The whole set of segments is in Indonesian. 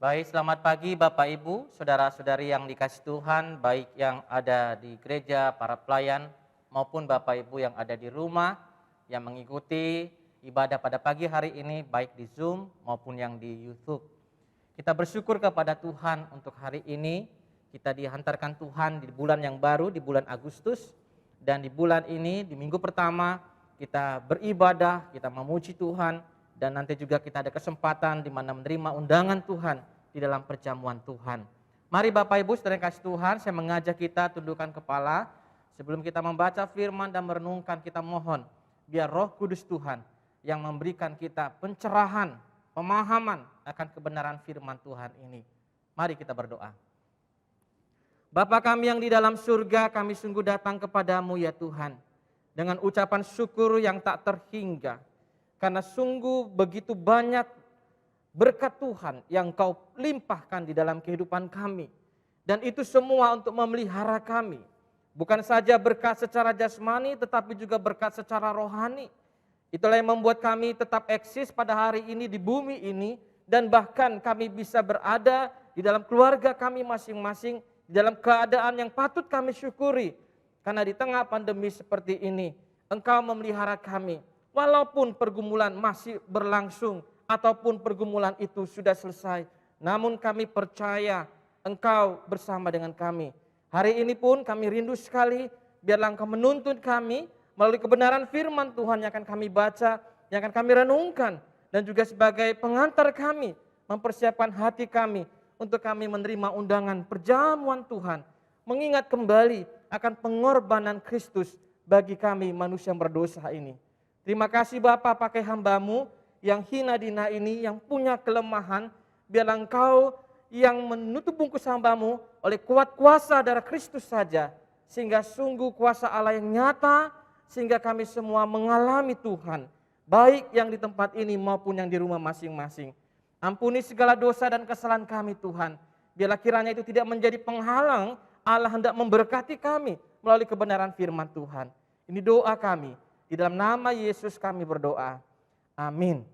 Baik, selamat pagi Bapak Ibu, saudara-saudari yang dikasih Tuhan, baik yang ada di gereja, para pelayan, maupun Bapak Ibu yang ada di rumah, yang mengikuti ibadah pada pagi hari ini, baik di Zoom maupun yang di YouTube. Kita bersyukur kepada Tuhan untuk hari ini, kita dihantarkan Tuhan di bulan yang baru, di bulan Agustus, dan di bulan ini, di minggu pertama, kita beribadah, kita memuji Tuhan, dan nanti juga kita ada kesempatan di mana menerima undangan Tuhan di dalam perjamuan Tuhan. Mari Bapak Ibu saudara yang kasih Tuhan, saya mengajak kita tundukkan kepala. Sebelum kita membaca firman dan merenungkan, kita mohon biar Roh Kudus Tuhan yang memberikan kita pencerahan, pemahaman akan kebenaran firman Tuhan ini. Mari kita berdoa. Bapa kami yang di dalam surga, kami sungguh datang kepadamu ya Tuhan, dengan ucapan syukur yang tak terhingga. Karena sungguh begitu banyak berkat Tuhan yang Kau limpahkan di dalam kehidupan kami. Dan itu semua untuk memelihara kami. Bukan saja berkat secara jasmani, tetapi juga berkat secara rohani. Itulah yang membuat kami tetap eksis pada hari ini di bumi ini. Dan bahkan kami bisa berada di dalam keluarga kami masing-masing, di dalam keadaan yang patut kami syukuri. Karena di tengah pandemi seperti ini, Engkau memelihara kami. Walaupun pergumulan masih berlangsung ataupun pergumulan itu sudah selesai, namun kami percaya Engkau bersama dengan kami. Hari ini pun kami rindu sekali, biarlah Engkau menuntun kami melalui kebenaran firman Tuhan yang akan kami baca, yang akan kami renungkan, dan juga sebagai pengantar kami, mempersiapkan hati kami untuk kami menerima undangan perjamuan Tuhan, mengingat kembali akan pengorbanan Kristus bagi kami manusia yang berdosa ini. Terima kasih Bapa, pakai hamba-Mu yang hina dina ini, yang punya kelemahan, biarlah Engkau yang menutup bungkus hamba-Mu oleh kuat kuasa darah Kristus saja, sehingga sungguh kuasa Allah yang nyata, sehingga kami semua mengalami Tuhan, baik yang di tempat ini maupun yang di rumah masing-masing. Ampuni segala dosa dan kesalahan kami Tuhan, biarlah kiranya itu tidak menjadi penghalang Allah hendak memberkati kami melalui kebenaran firman Tuhan. Ini doa kami. Di dalam nama Yesus kami berdoa. Amin.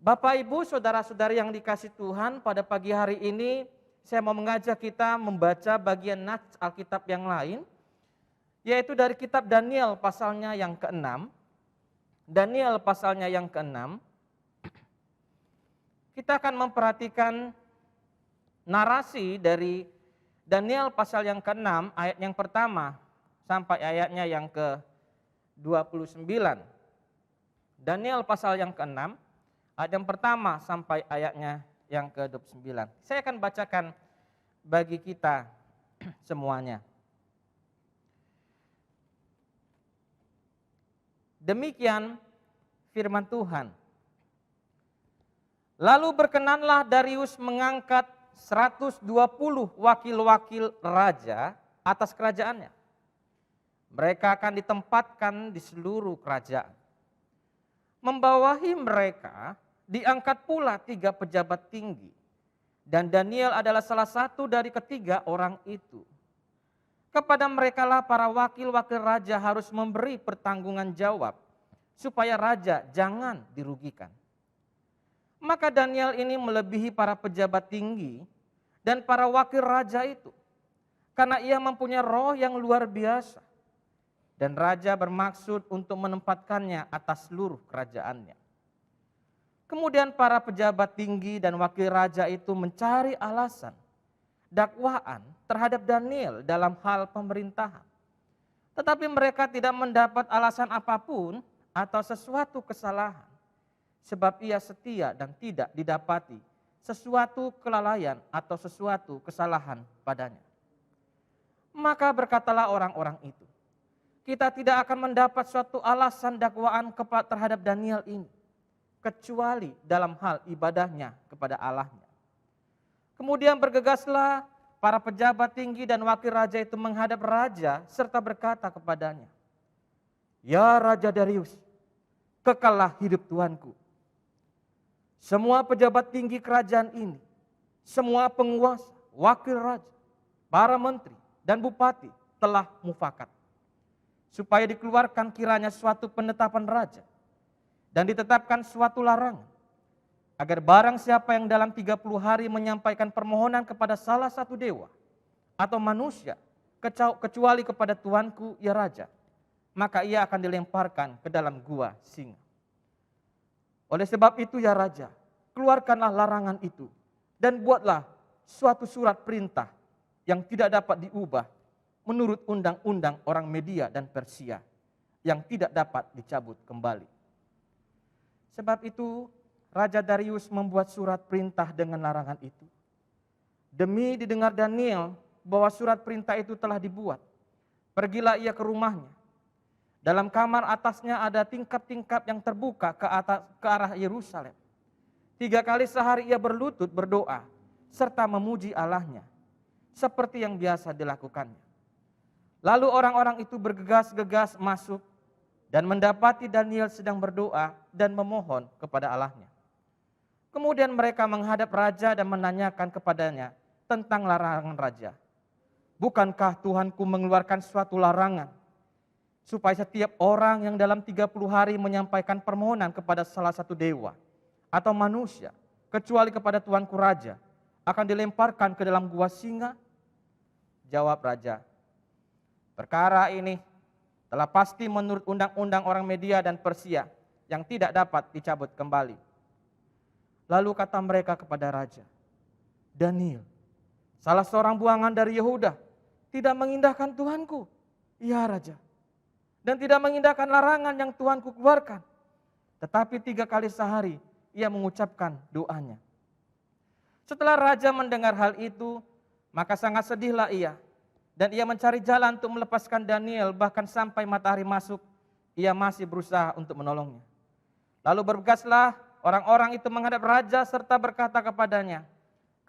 Bapak, Ibu, saudara-saudari yang dikasih Tuhan, pada pagi hari ini saya mau mengajak kita membaca bagian nats Alkitab yang lain, yaitu dari kitab Daniel pasalnya yang ke-6. Daniel pasalnya yang ke-6. Kita akan memperhatikan narasi dari Daniel pasal yang ke-6, ayat yang pertama sampai ayatnya yang ke-29. Daniel pasal yang ke-6, ayat yang pertama sampai ayatnya yang ke-29. Saya akan bacakan bagi kita semuanya. Demikian firman Tuhan. Lalu berkenanlah Darius mengangkat 120 wakil-wakil raja atas kerajaannya. Mereka akan ditempatkan di seluruh kerajaan. Membawahi mereka diangkat pula 3 pejabat tinggi. Dan Daniel adalah salah satu dari ketiga orang itu. Kepada merekalah para wakil-wakil raja harus memberi pertanggungan jawab, supaya raja jangan dirugikan. Maka Daniel ini melebihi para pejabat tinggi dan para wakil raja itu, karena ia mempunyai roh yang luar biasa. Dan raja bermaksud untuk menempatkannya atas seluruh kerajaannya. Kemudian para pejabat tinggi dan wakil raja itu mencari alasan, dakwaan terhadap Daniel dalam hal pemerintahan. Tetapi mereka tidak mendapat alasan apapun atau sesuatu kesalahan. Sebab ia setia dan tidak didapati sesuatu kelalaian atau sesuatu kesalahan padanya. Maka berkatalah orang-orang itu, kita tidak akan mendapat suatu alasan dakwaan terhadap Daniel ini, kecuali dalam hal ibadahnya kepada Allahnya. Kemudian bergegaslah para pejabat tinggi dan wakil raja itu menghadap raja serta berkata kepadanya, ya Raja Darius, kekallah hidup Tuanku. Semua pejabat tinggi kerajaan ini, semua penguasa, wakil raja, para menteri dan bupati telah mufakat, supaya dikeluarkan kiranya suatu penetapan raja dan ditetapkan suatu larangan, agar barang siapa yang dalam 30 hari menyampaikan permohonan kepada salah satu dewa atau manusia, kecuali kepada Tuanku, ya Raja, maka ia akan dilemparkan ke dalam gua singa. Oleh sebab itu, ya Raja, keluarkanlah larangan itu dan buatlah suatu surat perintah yang tidak dapat diubah menurut undang-undang orang Media dan Persia yang tidak dapat dicabut kembali. Sebab itu, Raja Darius membuat surat perintah dengan larangan itu. Demi didengar Daniel bahwa surat perintah itu telah dibuat, pergilah ia ke rumahnya. Dalam kamar atasnya ada tingkap-tingkap yang terbuka ke arah Yerusalem. 3 kali sehari ia berlutut berdoa serta memuji Allahnya, seperti yang biasa dilakukannya. Lalu orang-orang itu bergegas-gegas masuk dan mendapati Daniel sedang berdoa dan memohon kepada Allahnya. Kemudian mereka menghadap raja dan menanyakan kepadanya tentang larangan raja. Bukankah Tuhanku mengeluarkan suatu larangan supaya setiap orang yang dalam 30 hari menyampaikan permohonan kepada salah satu dewa atau manusia, kecuali kepada Tuanku Raja, akan dilemparkan ke dalam gua singa? Jawab raja, perkara ini telah pasti menurut undang-undang orang Media dan Persia yang tidak dapat dicabut kembali. Lalu kata mereka kepada raja, Daniel, salah seorang buangan dari Yehuda, tidak mengindahkan Tuanku, ya Raja, dan tidak mengindahkan larangan yang Tuanku keluarkan. Tetapi 3 kali sehari ia mengucapkan doanya. Setelah raja mendengar hal itu, maka sangat sedihlah ia. Dan ia mencari jalan untuk melepaskan Daniel, bahkan sampai matahari masuk, ia masih berusaha untuk menolongnya. Lalu bergegaslah orang-orang itu menghadap raja serta berkata kepadanya,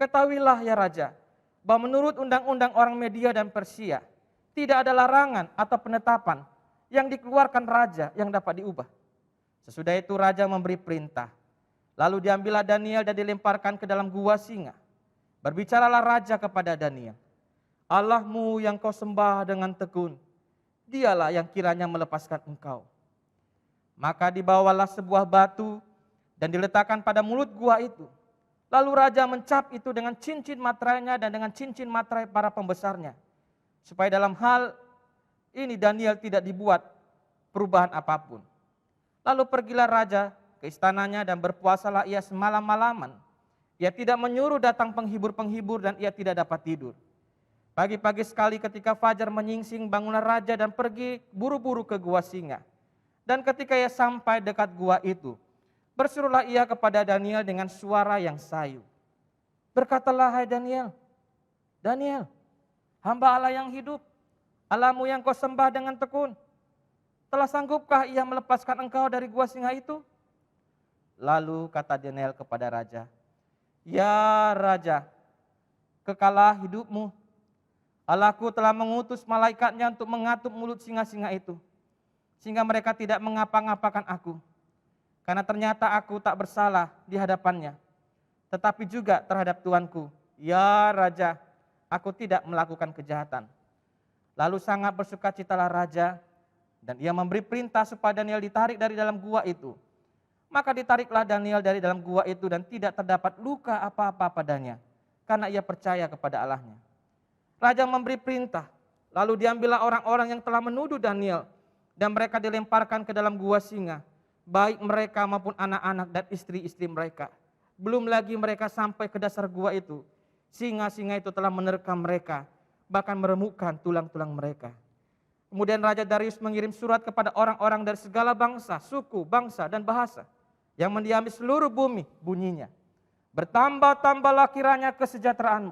ketahuilah ya Raja, bahwa menurut undang-undang orang Media dan Persia, tidak ada larangan atau penetapan yang dikeluarkan raja yang dapat diubah. Sesudah itu raja memberi perintah. Lalu diambillah Daniel dan dilemparkan ke dalam gua singa. Berbicaralah raja kepada Daniel, Allahmu yang kau sembah dengan tekun, dialah yang kiranya melepaskan engkau. Maka dibawalah sebuah batu dan diletakkan pada mulut gua itu. Lalu raja mencap itu dengan cincin materainya dan dengan cincin materai para pembesarnya, supaya dalam hal ini Daniel tidak dibuat perubahan apapun. Lalu pergilah raja ke istananya dan berpuasalah ia semalam-malaman. Ia tidak menyuruh datang penghibur-penghibur dan ia tidak dapat tidur. Pagi-pagi sekali ketika fajar menyingsing, bangunlah raja dan pergi buru-buru ke gua singa. Dan ketika ia sampai dekat gua itu, berserulah ia kepada Daniel dengan suara yang sayu. Berkatalah, hai Daniel, Daniel, hamba Allah yang hidup, Allahmu yang kau sembah dengan tekun, telah sanggupkah ia melepaskan engkau dari gua singa itu? Lalu kata Daniel kepada raja, ya Raja, kekalah hidupmu. Allahku telah mengutus malaikatnya untuk mengatup mulut singa-singa itu, sehingga mereka tidak mengapa-ngapakan aku. Karena ternyata aku tak bersalah di hadapannya, tetapi juga terhadap Tuanku, ya Raja, aku tidak melakukan kejahatan. Lalu sangat bersukacitalah raja, dan ia memberi perintah supaya Daniel ditarik dari dalam gua itu. Maka ditariklah Daniel dari dalam gua itu dan tidak terdapat luka apa-apa padanya, karena ia percaya kepada Allahnya. Raja memberi perintah, lalu diambillah orang-orang yang telah menuduh Daniel, dan mereka dilemparkan ke dalam gua singa, baik mereka maupun anak-anak dan istri-istri mereka. Belum lagi mereka sampai ke dasar gua itu, singa-singa itu telah menerkam mereka, bahkan meremukkan tulang-tulang mereka. Kemudian Raja Darius mengirim surat kepada orang-orang dari segala bangsa, suku, bangsa, dan bahasa yang mendiami seluruh bumi, bunyinya, bertambah-tambahlah kiranya kesejahteraanmu.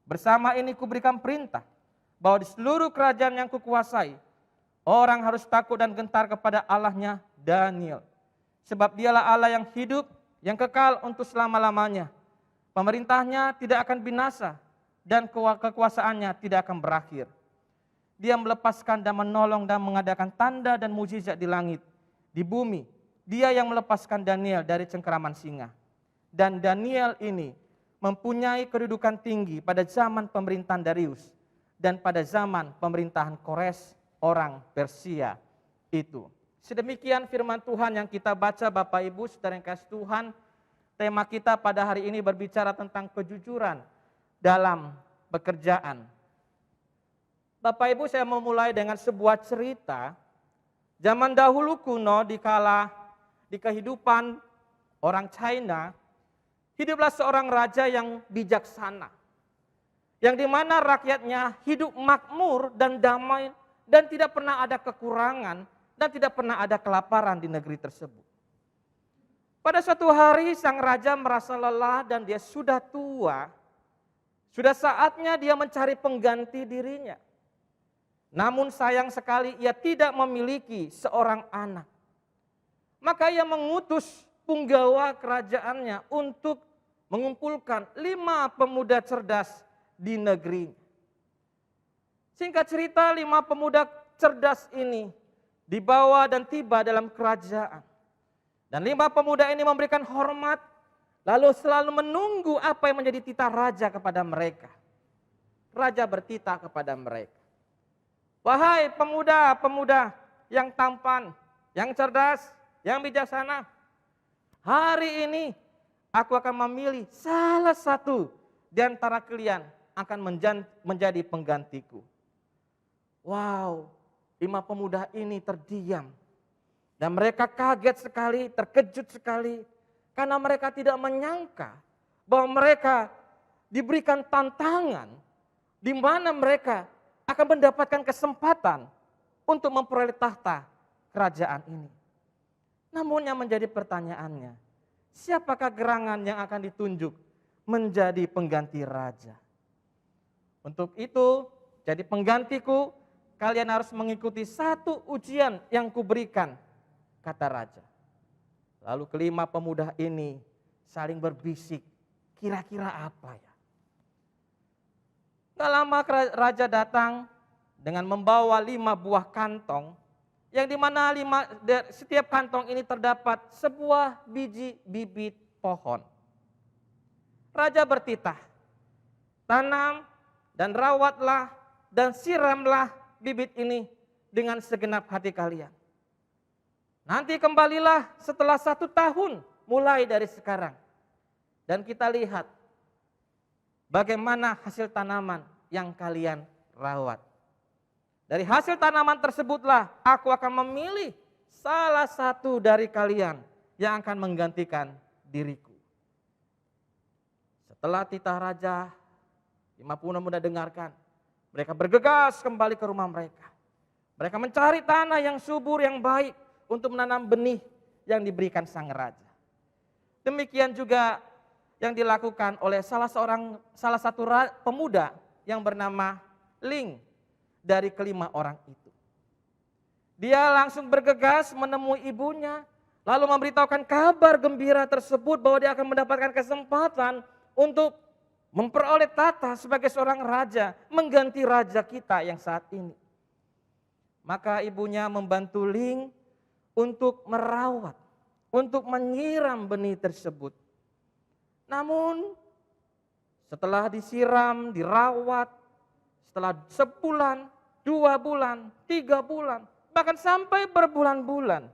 Bersama ini kuberikan perintah bahwa di seluruh kerajaan yang kukuasai, orang harus takut dan gentar kepada Allahnya Daniel. Sebab dialah Allah yang hidup, yang kekal untuk selama-lamanya. Pemerintahnya tidak akan binasa, dan kekuasaannya tidak akan berakhir. Dia melepaskan dan menolong dan mengadakan tanda dan mujizat di langit, di bumi. Dia yang melepaskan Daniel dari cengkeraman singa. Dan Daniel ini mempunyai kedudukan tinggi pada zaman pemerintahan Darius dan pada zaman pemerintahan Kores orang Persia itu. Sedemikian firman Tuhan yang kita baca, Bapak Ibu, saudara yang kasih Tuhan. tema kita pada hari ini berbicara tentang kejujuran dalam pekerjaan. Bapak Ibu, saya memulai dengan sebuah cerita. Zaman dahulu kuno di kehidupan orang China, hiduplah seorang raja yang bijaksana. Yang dimana rakyatnya hidup makmur dan damai dan tidak pernah ada kekurangan dan tidak pernah ada kelaparan di negeri tersebut. Pada suatu hari sang raja merasa lelah dan dia sudah tua. Sudah saatnya dia mencari pengganti dirinya. Namun sayang sekali ia tidak memiliki seorang anak. Maka ia mengutus punggawa kerajaannya untuk mengumpulkan 5 pemuda cerdas di negeri. Singkat cerita, 5 pemuda cerdas ini dibawa dan tiba dalam kerajaan. Dan 5 pemuda ini memberikan hormat, lalu selalu menunggu apa yang menjadi titah raja kepada mereka. Raja bertitah kepada mereka. Wahai pemuda-pemuda yang tampan, yang cerdas, yang bijaksana, hari ini aku akan memilih salah satu di antara kalian akan menjadi penggantiku. Wow, 5 pemuda ini terdiam. Dan mereka kaget sekali, terkejut sekali. Karena mereka tidak menyangka bahwa mereka diberikan tantangan di mana mereka akan mendapatkan kesempatan untuk memperoleh tahta kerajaan ini. Namun yang menjadi pertanyaannya, siapakah gerangan yang akan ditunjuk menjadi pengganti raja? Untuk itu, jadi penggantiku, kalian harus mengikuti satu ujian yang kuberikan, kata raja. Lalu kelima pemuda ini saling berbisik, kira-kira apa ya? Gak lama raja datang dengan membawa 5 buah kantong, yang dimana setiap kantong ini terdapat sebuah biji bibit pohon. Raja bertitah, tanam dan rawatlah dan siramlah bibit ini dengan segenap hati kalian. Nanti kembalilah setelah 1 tahun mulai dari sekarang. Dan kita lihat bagaimana hasil tanaman yang kalian rawat. Dari hasil tanaman tersebutlah aku akan memilih salah satu dari kalian yang akan menggantikan diriku. Setelah titah raja, 50 muda dengarkan. Mereka bergegas kembali ke rumah mereka. Mereka mencari tanah yang subur, yang baik untuk menanam benih yang diberikan sang raja. Demikian juga yang dilakukan oleh salah satu pemuda yang bernama Ling dari kelima orang itu. Dia langsung bergegas menemui ibunya, lalu memberitahukan kabar gembira tersebut bahwa dia akan mendapatkan kesempatan untuk memperoleh tahta sebagai seorang raja, mengganti raja kita yang saat ini. Maka ibunya membantu Ling untuk merawat, untuk menyiram benih tersebut. Namun setelah disiram, dirawat, setelah sebulan, 2 bulan, 3 bulan, bahkan sampai berbulan-bulan,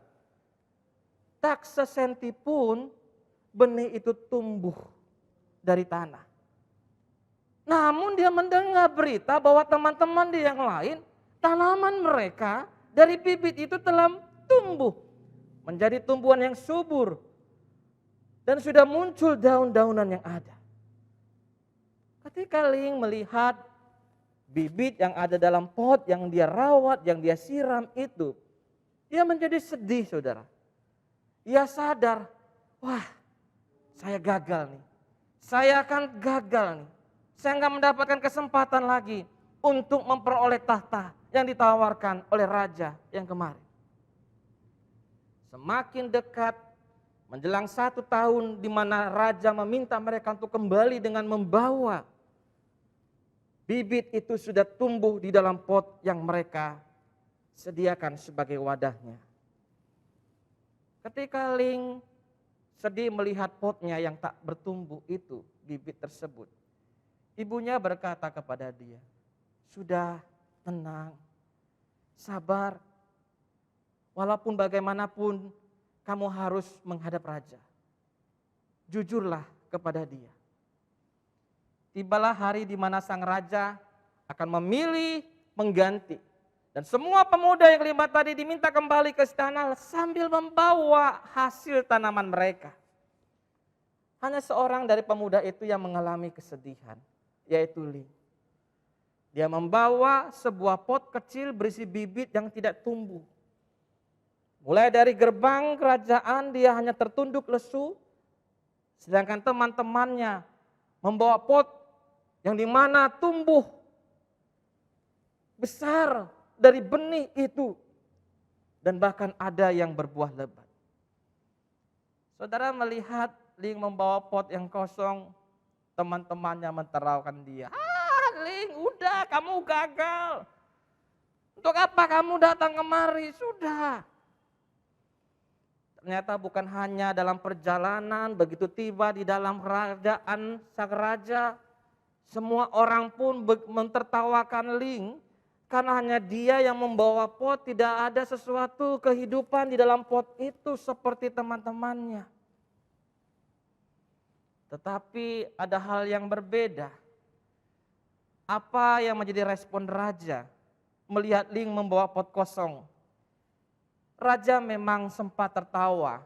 tak sesenti pun benih itu tumbuh dari tanah. Namun dia mendengar berita bahwa teman-teman dia yang lain, tanaman mereka dari bibit itu telah tumbuh menjadi tumbuhan yang subur dan sudah muncul daun-daunan yang ada. Ketika Ling melihat bibit yang ada dalam pot yang dia rawat, yang dia siram itu, dia menjadi sedih, saudara. Ia sadar, wah, saya gagal nih. Saya akan gagal nih. Saya nggak mendapatkan kesempatan lagi untuk memperoleh tahta yang ditawarkan oleh raja yang kemarin. Semakin dekat menjelang 1 tahun di mana raja meminta mereka untuk kembali dengan membawa bibit itu sudah tumbuh di dalam pot yang mereka sediakan sebagai wadahnya. Ketika Ling sedih melihat potnya yang tak bertumbuh itu, bibit tersebut, ibunya berkata kepada dia, "Sudah, tenang, sabar. Walaupun bagaimanapun kamu harus menghadap raja. jujurlah kepada dia. Tibalah hari di mana sang raja akan memilih pengganti. Dan semua pemuda yang kelima tadi diminta kembali ke istana sambil membawa hasil tanaman mereka. Hanya seorang dari pemuda itu yang mengalami kesedihan, yaitu Ling. Dia membawa sebuah pot kecil berisi bibit yang tidak tumbuh. Mulai dari gerbang kerajaan dia hanya tertunduk lesu, sedangkan teman-temannya membawa pot yang dimana tumbuh besar dari benih itu. Dan bahkan ada yang berbuah lebat. Saudara melihat Ling membawa pot yang kosong, teman-temannya mentertawakan dia. Ling, udah kamu gagal. Untuk apa kamu datang kemari? Sudah. Ternyata bukan hanya dalam perjalanan, begitu tiba di dalam kerajaan sang raja, semua orang pun mentertawakan Ling, karena hanya dia yang membawa pot, tidak ada sesuatu kehidupan di dalam pot itu seperti teman-temannya. Tetapi ada hal yang berbeda. Apa yang menjadi respon raja melihat Ling membawa pot kosong? Raja memang sempat tertawa,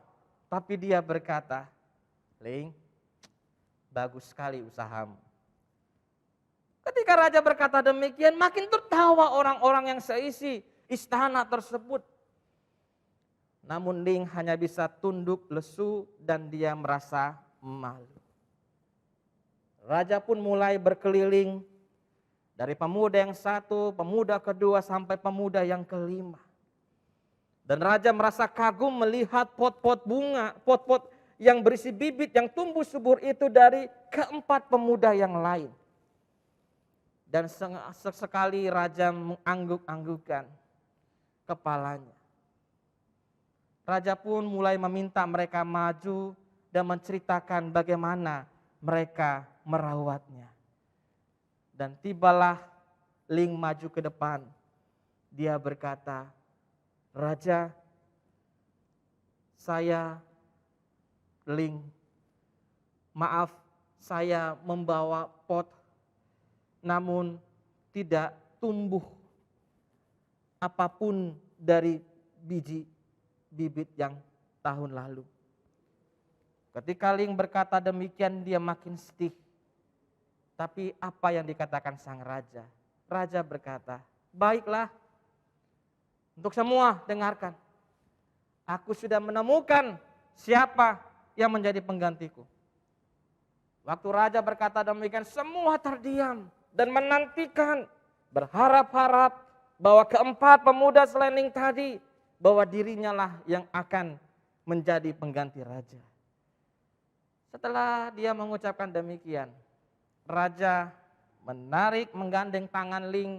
tapi dia berkata, Ling, bagus sekali usahamu. Ketika raja berkata demikian, makin tertawa orang-orang yang seisi istana tersebut. Namun Ling hanya bisa tunduk lesu dan dia merasa malu. Raja pun mulai berkeliling dari pemuda yang satu, pemuda kedua sampai pemuda yang kelima. Dan raja merasa kagum melihat pot-pot bunga, pot-pot yang berisi bibit yang tumbuh subur itu dari keempat pemuda yang lain. Dan sesekali raja mengangguk-anggukkan kepalanya. Raja pun mulai meminta mereka maju dan menceritakan bagaimana mereka merawatnya. Dan tibalah Ling maju ke depan. Dia berkata, Raja, saya Ling, maaf saya membawa pot, namun tidak tumbuh apapun dari biji bibit yang tahun lalu. Ketika Ling berkata demikian, dia makin sedih. Tapi apa yang dikatakan sang raja? Raja berkata, baiklah, untuk semua dengarkan. Aku sudah menemukan siapa yang menjadi penggantiku. Waktu raja berkata demikian, semua terdiam dan menantikan, berharap-harap bahwa keempat pemuda selain Ling tadi, bahwa dirinya lah yang akan menjadi pengganti raja. Setelah dia mengucapkan demikian, raja menggandeng tangan Ling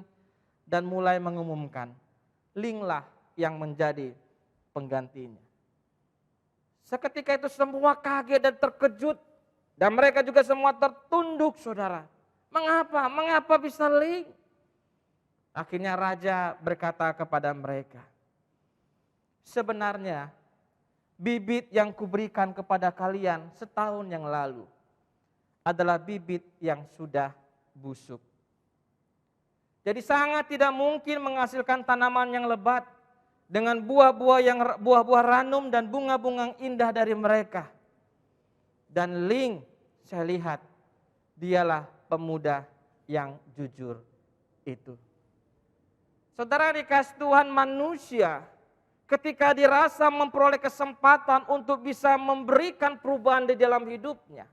dan mulai mengumumkan, Ling lah yang menjadi penggantinya. Seketika itu semua kaget dan terkejut dan mereka juga semua tertunduk, saudara. Mengapa? Mengapa bisa Ling? Akhirnya raja berkata kepada mereka, sebenarnya bibit yang kuberikan kepada kalian setahun yang lalu adalah bibit yang sudah busuk. Jadi sangat tidak mungkin menghasilkan tanaman yang lebat dengan buah-buah ranum dan bunga-bunga indah dari mereka. Dan Ling, saya lihat, dialah pemuda yang jujur itu. Saudara dikasih Tuhan, manusia ketika dirasa memperoleh kesempatan untuk bisa memberikan perubahan di dalam hidupnya,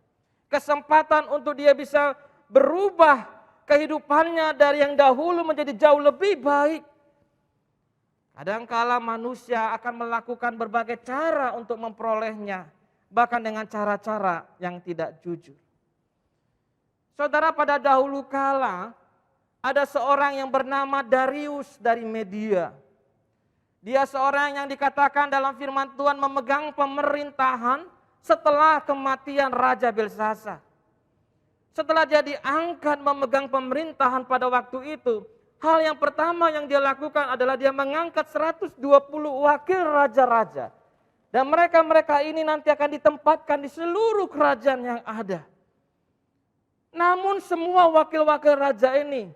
kesempatan untuk dia bisa berubah kehidupannya dari yang dahulu menjadi jauh lebih baik. Kadangkala manusia akan melakukan berbagai cara untuk memperolehnya, bahkan dengan cara-cara yang tidak jujur. Saudara, pada dahulu kala ada seorang yang bernama Darius dari Media. Dia seorang yang dikatakan dalam firman Tuhan memegang pemerintahan setelah kematian Raja Belsasar. Setelah dia diangkat memegang pemerintahan pada waktu itu, hal yang pertama yang dia lakukan adalah dia mengangkat 120 wakil raja-raja Dan mereka-mereka ini nanti akan ditempatkan di seluruh kerajaan yang ada. Namun semua wakil-wakil raja ini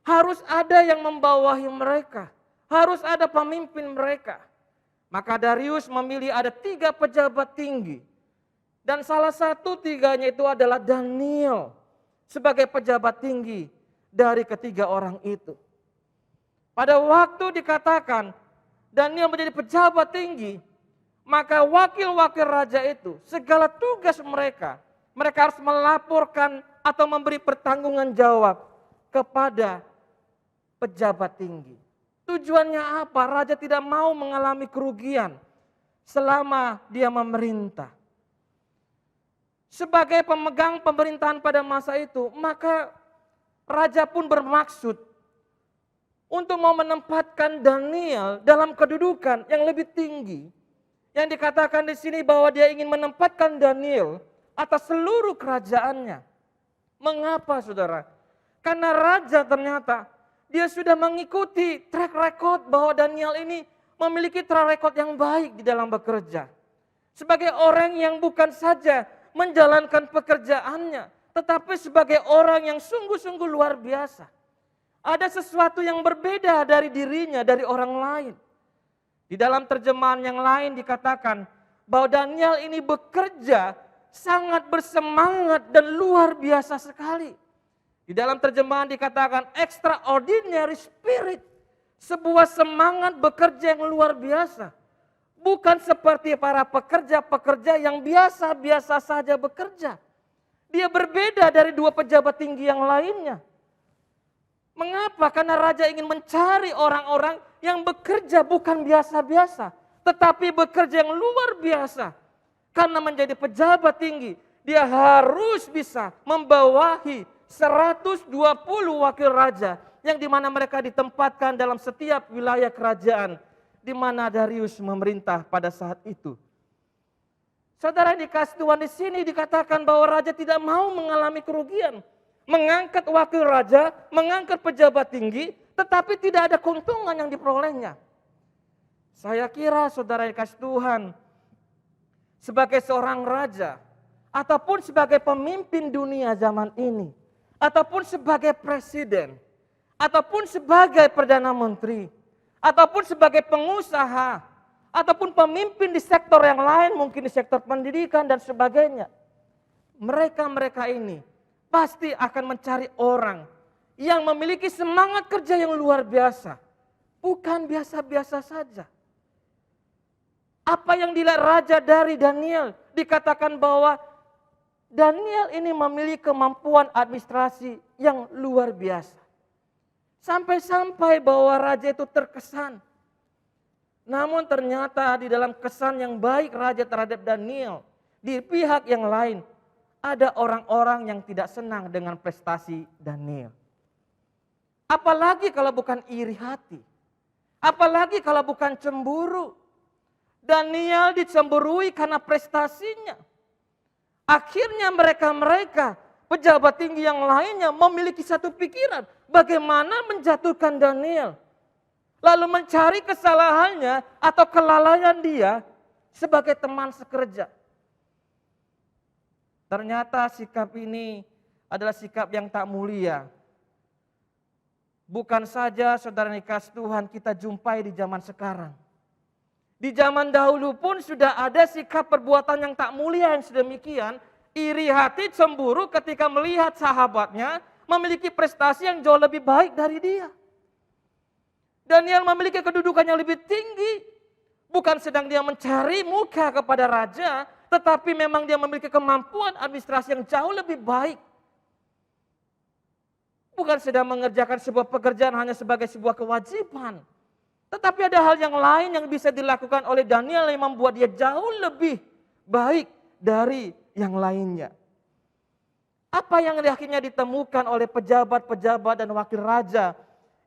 harus ada yang membawahi mereka. Harus ada pemimpin mereka. Maka Darius memilih ada 3 pejabat tinggi. Dan salah satu 3-nya itu adalah Daniel sebagai pejabat tinggi dari ketiga orang itu. Pada waktu dikatakan Daniel menjadi pejabat tinggi, maka wakil-wakil raja itu segala tugas mereka harus melaporkan atau memberi pertanggungan jawab kepada pejabat tinggi. Tujuannya apa? Raja tidak mau mengalami kerugian selama dia memerintah. Sebagai pemegang pemerintahan pada masa itu, maka raja pun bermaksud untuk mau menempatkan Daniel dalam kedudukan yang lebih tinggi. Yang dikatakan di sini bahwa dia ingin menempatkan Daniel atas seluruh kerajaannya. Mengapa, saudara? Karena raja ternyata dia sudah mengikuti track record bahwa Daniel ini memiliki track record yang baik di dalam bekerja. Sebagai orang yang bukan saja menjalankan pekerjaannya, tetapi sebagai orang yang sungguh-sungguh luar biasa. Ada sesuatu yang berbeda dari dirinya, dari orang lain. Di dalam terjemahan yang lain dikatakan bahwa Daniel ini bekerja sangat bersemangat dan luar biasa sekali. Di dalam terjemahan dikatakan extraordinary spirit. Sebuah semangat bekerja yang luar biasa. Bukan seperti para pekerja-pekerja yang biasa-biasa saja bekerja. Dia berbeda dari 2 pejabat tinggi yang lainnya. Mengapa? Karena raja ingin mencari orang-orang yang bekerja bukan biasa-biasa. Tetapi bekerja yang luar biasa. Karena menjadi pejabat tinggi, dia harus bisa membawahi 120 wakil raja yang dimana mereka ditempatkan dalam setiap wilayah kerajaan di mana Darius memerintah pada saat itu. Saudara yang dikasih Tuhan, di sini dikatakan bahwa raja tidak mau mengalami kerugian, mengangkat wakil raja, mengangkat pejabat tinggi, tetapi tidak ada keuntungan yang diperolehnya. Saya kira saudara yang dikasih Tuhan, sebagai seorang raja ataupun sebagai pemimpin dunia zaman ini, ataupun sebagai presiden, ataupun sebagai perdana menteri, ataupun sebagai pengusaha, ataupun pemimpin di sektor yang lain, mungkin di sektor pendidikan dan sebagainya. Mereka-mereka ini pasti akan mencari orang yang memiliki semangat kerja yang luar biasa. Bukan biasa-biasa saja. Apa yang dilihat raja dari Daniel, dikatakan bahwa Daniel ini memiliki kemampuan administrasi yang luar biasa. Sampai-sampai bahwa raja itu terkesan. Namun ternyata di dalam kesan yang baik raja terhadap Daniel, di pihak yang lain ada orang-orang yang tidak senang dengan prestasi Daniel. Apalagi kalau bukan iri hati. Apalagi kalau bukan cemburu. Daniel dicemburui karena prestasinya. Akhirnya mereka pejabat tinggi yang lainnya memiliki satu pikiran. Bagaimana menjatuhkan Daniel. Lalu mencari kesalahannya atau kelalaian dia sebagai teman sekerja. Ternyata sikap ini adalah sikap yang tak mulia. Bukan saja saudara dikasih Tuhan kita jumpai di zaman sekarang. Di zaman dahulu pun sudah ada sikap perbuatan yang tak mulia yang sedemikian. Iri hati, cemburu ketika melihat sahabatnya memiliki prestasi yang jauh lebih baik dari dia. Daniel memiliki kedudukan yang lebih tinggi. Bukan sedang dia mencari muka kepada raja, tetapi memang dia memiliki kemampuan administrasi yang jauh lebih baik. Bukan sedang mengerjakan sebuah pekerjaan hanya sebagai sebuah kewajiban. Tetapi ada hal yang lain yang bisa dilakukan oleh Daniel yang membuat dia jauh lebih baik dari yang lainnya. Apa yang akhirnya ditemukan oleh pejabat-pejabat dan wakil raja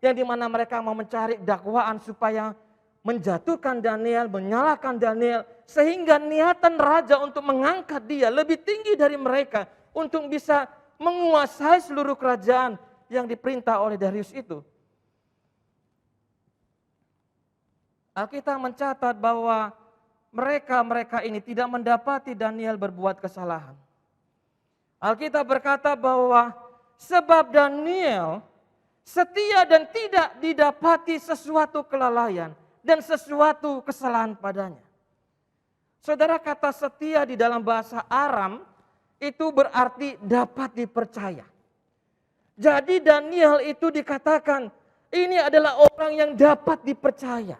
yang dimana mereka mau mencari dakwaan supaya menjatuhkan Daniel, menyalahkan Daniel, sehingga niatan raja untuk mengangkat dia lebih tinggi dari mereka untuk bisa menguasai seluruh kerajaan yang diperintah oleh Darius itu. Alkitab mencatat bahwa mereka ini tidak mendapati Daniel berbuat kesalahan. Alkitab berkata bahwa sebab Daniel setia dan tidak didapati sesuatu kelalaian dan sesuatu kesalahan padanya. Saudara, kata setia di dalam bahasa Aram itu berarti dapat dipercaya. Jadi Daniel itu dikatakan ini adalah orang yang dapat dipercaya,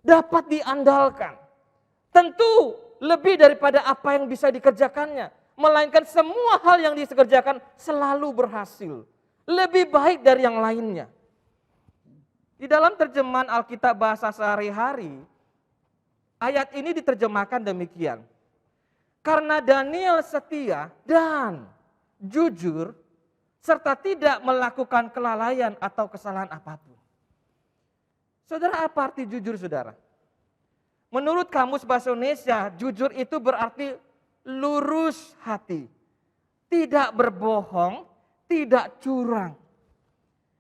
dapat diandalkan. Tentu lebih daripada apa yang bisa dikerjakannya, melainkan semua hal yang dikerjakan selalu berhasil, lebih baik dari yang lainnya. Di dalam terjemahan Alkitab bahasa sehari-hari, ayat ini diterjemahkan demikian. Karena Daniel setia dan jujur, serta tidak melakukan kelalaian atau kesalahan apapun. Saudara, apa arti jujur, saudara? Menurut Kamus Bahasa Indonesia, jujur itu berarti lurus hati, tidak berbohong, tidak curang.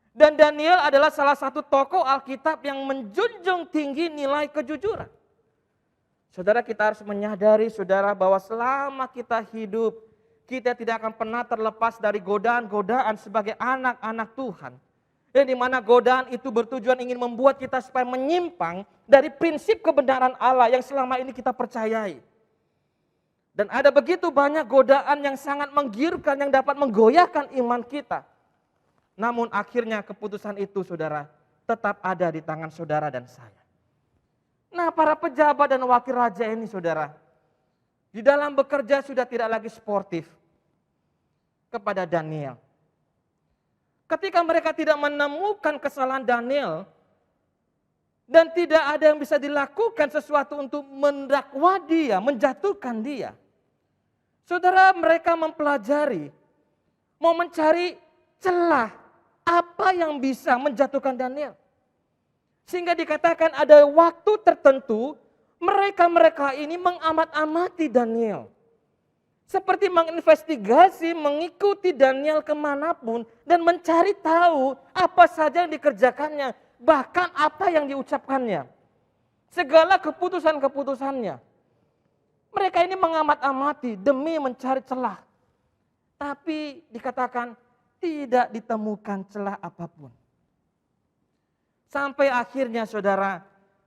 Dan Daniel adalah salah satu tokoh Alkitab yang menjunjung tinggi nilai kejujuran. Saudara, kita harus menyadari, saudara, bahwa selama kita hidup, kita tidak akan pernah terlepas dari godaan-godaan sebagai anak-anak Tuhan. Dan di mana godaan itu bertujuan ingin membuat kita supaya menyimpang dari prinsip kebenaran Allah yang selama ini kita percayai. Dan ada begitu banyak godaan yang sangat menggiurkan, yang dapat menggoyahkan iman kita. Namun akhirnya keputusan itu, saudara, tetap ada di tangan saudara dan saya. Nah, para pejabat dan wakil raja ini, saudara, di dalam bekerja sudah tidak lagi sportif kepada Daniel. Ketika mereka tidak menemukan kesalahan Daniel dan tidak ada yang bisa dilakukan sesuatu untuk mendakwa dia, menjatuhkan dia. Saudara, mereka mempelajari, mau mencari celah apa yang bisa menjatuhkan Daniel. Sehingga dikatakan ada waktu tertentu mereka ini mengamat-amati Daniel. Seperti menginvestigasi, mengikuti Daniel kemanapun dan mencari tahu apa saja yang dikerjakannya, bahkan apa yang diucapkannya. Segala keputusan-keputusannya. Mereka ini mengamat-amati demi mencari celah. Tapi dikatakan tidak ditemukan celah apapun. Sampai akhirnya, saudara,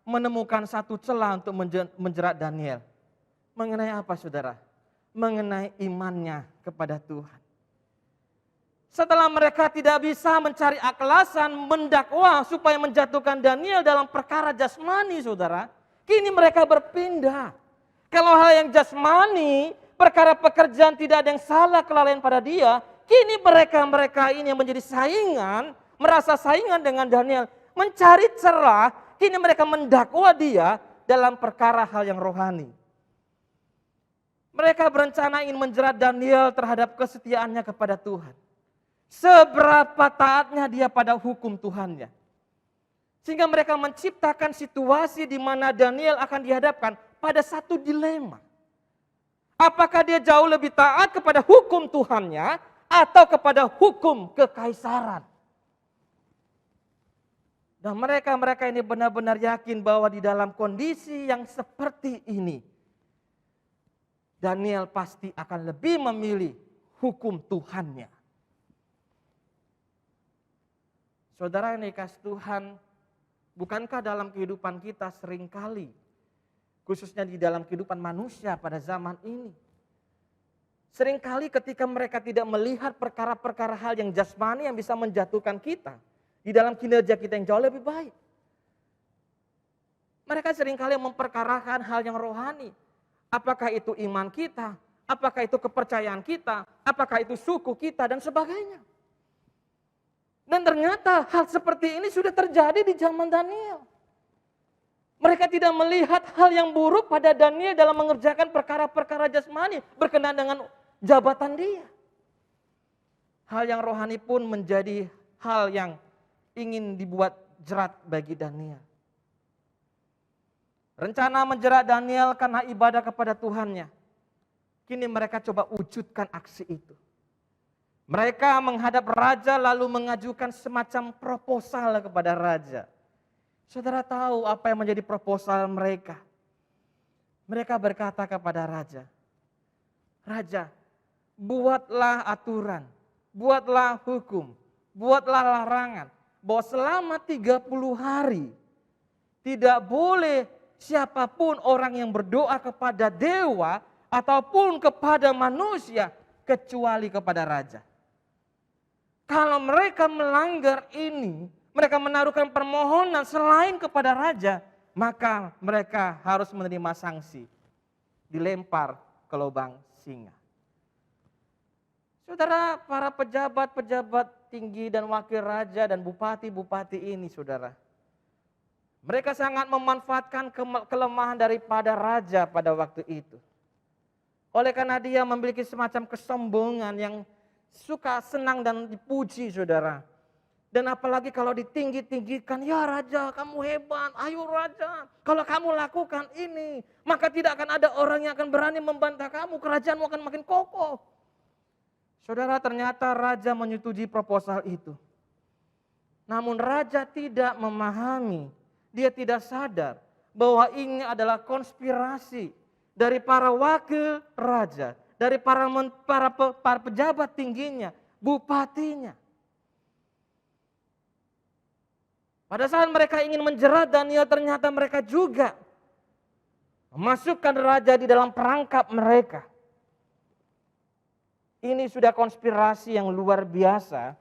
menemukan satu celah untuk menjerat Daniel. Mengenai apa, saudara? Mengenai imannya kepada Tuhan. Setelah mereka tidak bisa mencari alasan mendakwa supaya menjatuhkan Daniel dalam perkara jasmani, saudara, kini mereka berpindah. Kalau hal yang jasmani, perkara pekerjaan tidak ada yang salah kelalaian pada dia, kini mereka ini yang menjadi saingan, merasa saingan dengan Daniel, mencari celah, kini mereka mendakwa dia dalam perkara hal yang rohani. Mereka berencana ingin menjerat Daniel terhadap kesetiaannya kepada Tuhan. Seberapa taatnya dia pada hukum Tuhannya. Sehingga mereka menciptakan situasi di mana Daniel akan dihadapkan pada satu dilema. Apakah dia jauh lebih taat kepada hukum Tuhannya atau kepada hukum kekaisaran? Dan mereka ini benar-benar yakin bahwa di dalam kondisi yang seperti ini, Daniel pasti akan lebih memilih hukum Tuhannya. Saudara yang dikasih Tuhan, bukankah dalam kehidupan kita seringkali, khususnya di dalam kehidupan manusia pada zaman ini, seringkali ketika mereka tidak melihat perkara-perkara hal yang jasmani yang bisa menjatuhkan kita, di dalam kinerja kita yang jauh lebih baik. Mereka seringkali memperkarakan hal yang rohani. Apakah itu iman kita, apakah itu kepercayaan kita, apakah itu suku kita dan sebagainya. Dan ternyata hal seperti ini sudah terjadi di zaman Daniel. Mereka tidak melihat hal yang buruk pada Daniel dalam mengerjakan perkara-perkara jasmani berkenaan dengan jabatan dia. Hal yang rohani pun menjadi hal yang ingin dibuat jerat bagi Daniel. Rencana menjerat Daniel karena ibadah kepada Tuhannya. Kini mereka coba wujudkan aksi itu. Mereka menghadap raja lalu mengajukan semacam proposal kepada raja. Saudara tahu apa yang menjadi proposal mereka? Mereka berkata kepada raja, "Raja, buatlah aturan, buatlah hukum, buatlah larangan bahwa selama 30 hari tidak boleh siapapun orang yang berdoa kepada dewa ataupun kepada manusia kecuali kepada raja. Kalau mereka melanggar ini, mereka menaruhkan permohonan selain kepada raja, maka mereka harus menerima sanksi, dilempar ke lubang singa." Saudara, para pejabat-pejabat tinggi dan wakil raja dan bupati-bupati ini, saudara, mereka sangat memanfaatkan kelemahan daripada raja pada waktu itu. Oleh karena dia memiliki semacam kesombongan yang suka senang dan dipuji, saudara. Dan apalagi kalau ditinggi-tinggikan, "Ya raja, kamu hebat, ayo raja. Kalau kamu lakukan ini, maka tidak akan ada orang yang akan berani membantah kamu, kerajaanmu akan makin kokoh." Saudara, ternyata raja menyetujui proposal itu. Namun raja tidak memahami, dia tidak sadar bahwa ini adalah konspirasi dari para wakil raja, dari para pejabat tingginya, bupatinya. Pada saat mereka ingin menjerat Daniel, ternyata mereka juga memasukkan raja di dalam perangkap mereka. Ini sudah konspirasi yang luar biasa.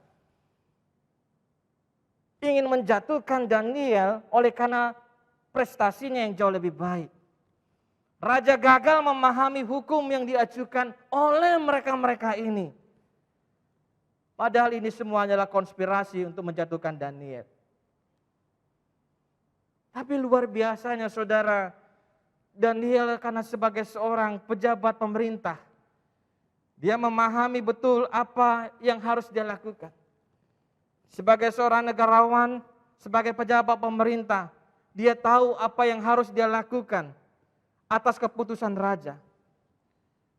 Ingin menjatuhkan Daniel oleh karena prestasinya yang jauh lebih baik. Raja gagal memahami hukum yang diajukan oleh mereka-mereka ini. Padahal ini semua adalah konspirasi untuk menjatuhkan Daniel. Tapi luar biasanya, saudara, Daniel karena sebagai seorang pejabat pemerintah, dia memahami betul apa yang harus dia lakukan. Sebagai seorang negarawan, sebagai pejabat pemerintah, dia tahu apa yang harus dia lakukan atas keputusan raja.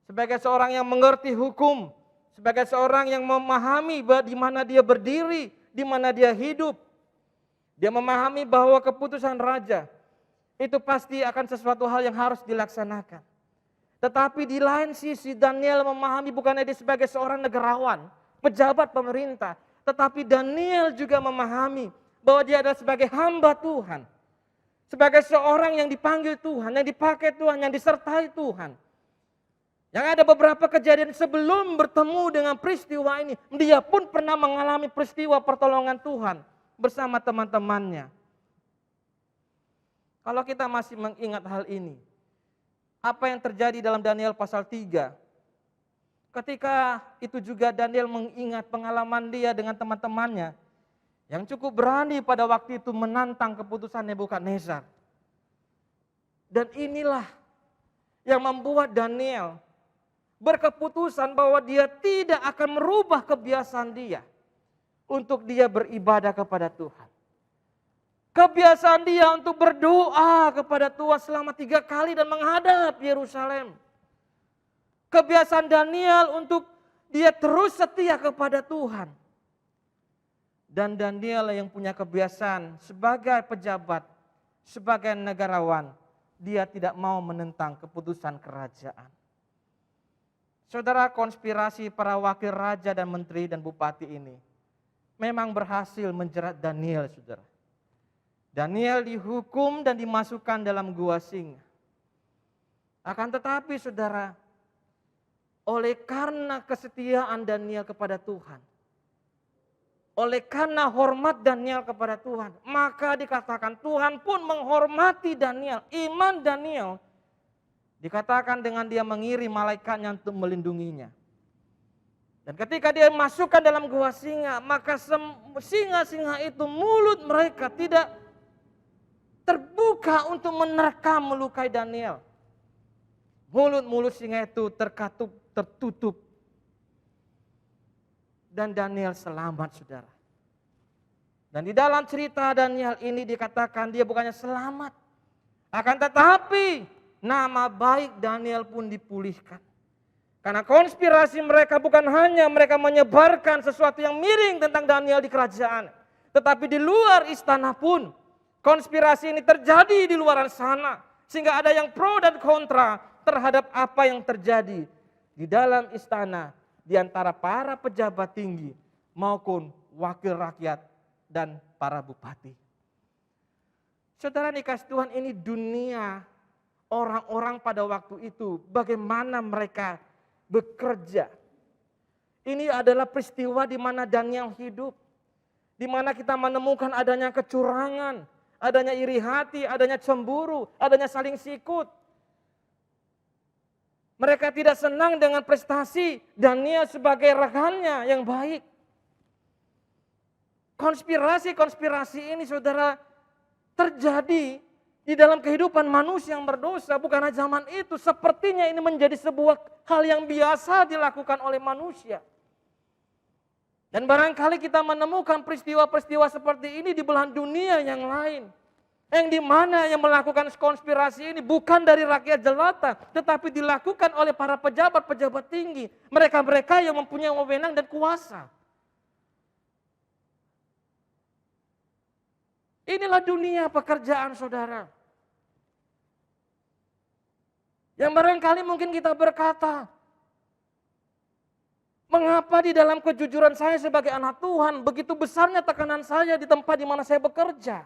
Sebagai seorang yang mengerti hukum, sebagai seorang yang memahami di mana dia berdiri, di mana dia hidup, dia memahami bahwa keputusan raja itu pasti akan sesuatu hal yang harus dilaksanakan. Tetapi di lain sisi Daniel memahami bukannya dia sebagai seorang negarawan, pejabat pemerintah, tetapi Daniel juga memahami bahwa dia adalah sebagai hamba Tuhan. Sebagai seorang yang dipanggil Tuhan, yang dipakai Tuhan, yang disertai Tuhan. Yang ada beberapa kejadian sebelum bertemu dengan peristiwa ini, dia pun pernah mengalami peristiwa pertolongan Tuhan bersama teman-temannya. Kalau kita masih mengingat hal ini, apa yang terjadi dalam Daniel pasal 3. Ketika itu juga Daniel mengingat pengalaman dia dengan teman-temannya yang cukup berani pada waktu itu menantang keputusan Nebukadnezar. Dan inilah yang membuat Daniel berkeputusan bahwa dia tidak akan merubah kebiasaan dia untuk dia beribadah kepada Tuhan. Kebiasaan dia untuk berdoa kepada Tuhan selama 3 kali dan menghadap Yerusalem. Kebiasaan Daniel untuk dia terus setia kepada Tuhan. Dan Daniel yang punya kebiasaan sebagai pejabat, sebagai negarawan, dia tidak mau menentang keputusan kerajaan. Saudara, konspirasi para wakil raja dan menteri dan bupati ini memang berhasil menjerat Daniel, saudara. Daniel dihukum dan dimasukkan dalam gua singa. Akan tetapi, saudara, oleh karena kesetiaan Daniel kepada Tuhan, oleh karena hormat Daniel kepada Tuhan, maka dikatakan Tuhan pun menghormati Daniel. Iman Daniel dikatakan dengan dia mengirim malaikatnya untuk melindunginya. Dan ketika dia masukkan dalam gua singa, maka singa-singa itu mulut mereka tidak terbuka untuk menerkam melukai Daniel. Mulut-mulut singa itu tertutup. Dan Daniel selamat, saudara. Dan di dalam cerita Daniel ini dikatakan dia bukannya selamat. Akan tetapi nama baik Daniel pun dipulihkan. Karena konspirasi mereka bukan hanya mereka menyebarkan sesuatu yang miring tentang Daniel di kerajaan. Tetapi di luar istana pun konspirasi ini terjadi di luar sana. Sehingga ada yang pro dan kontra terhadap apa yang terjadi di dalam istana di antara para pejabat tinggi maupun wakil rakyat dan para bupati. Saudara dikasih Tuhan, ini dunia orang-orang pada waktu itu, bagaimana mereka bekerja. Ini adalah peristiwa di mana Daniel hidup, di mana kita menemukan adanya kecurangan, adanya iri hati, adanya cemburu, adanya saling sikut. Mereka tidak senang dengan prestasi Daniel sebagai rekannya yang baik. Konspirasi-konspirasi ini saudara terjadi di dalam kehidupan manusia yang berdosa. Bukan hanya zaman itu, sepertinya ini menjadi sebuah hal yang biasa dilakukan oleh manusia. Dan barangkali kita menemukan peristiwa-peristiwa seperti ini di belahan dunia yang lain. Yang dimana yang melakukan konspirasi ini bukan dari rakyat jelata, tetapi dilakukan oleh para pejabat-pejabat tinggi. Mereka-mereka yang mempunyai wewenang dan kuasa. Inilah dunia pekerjaan saudara. Yang barangkali mungkin kita berkata, mengapa di dalam kejujuran saya sebagai anak Tuhan, begitu besarnya tekanan saya di tempat di mana saya bekerja.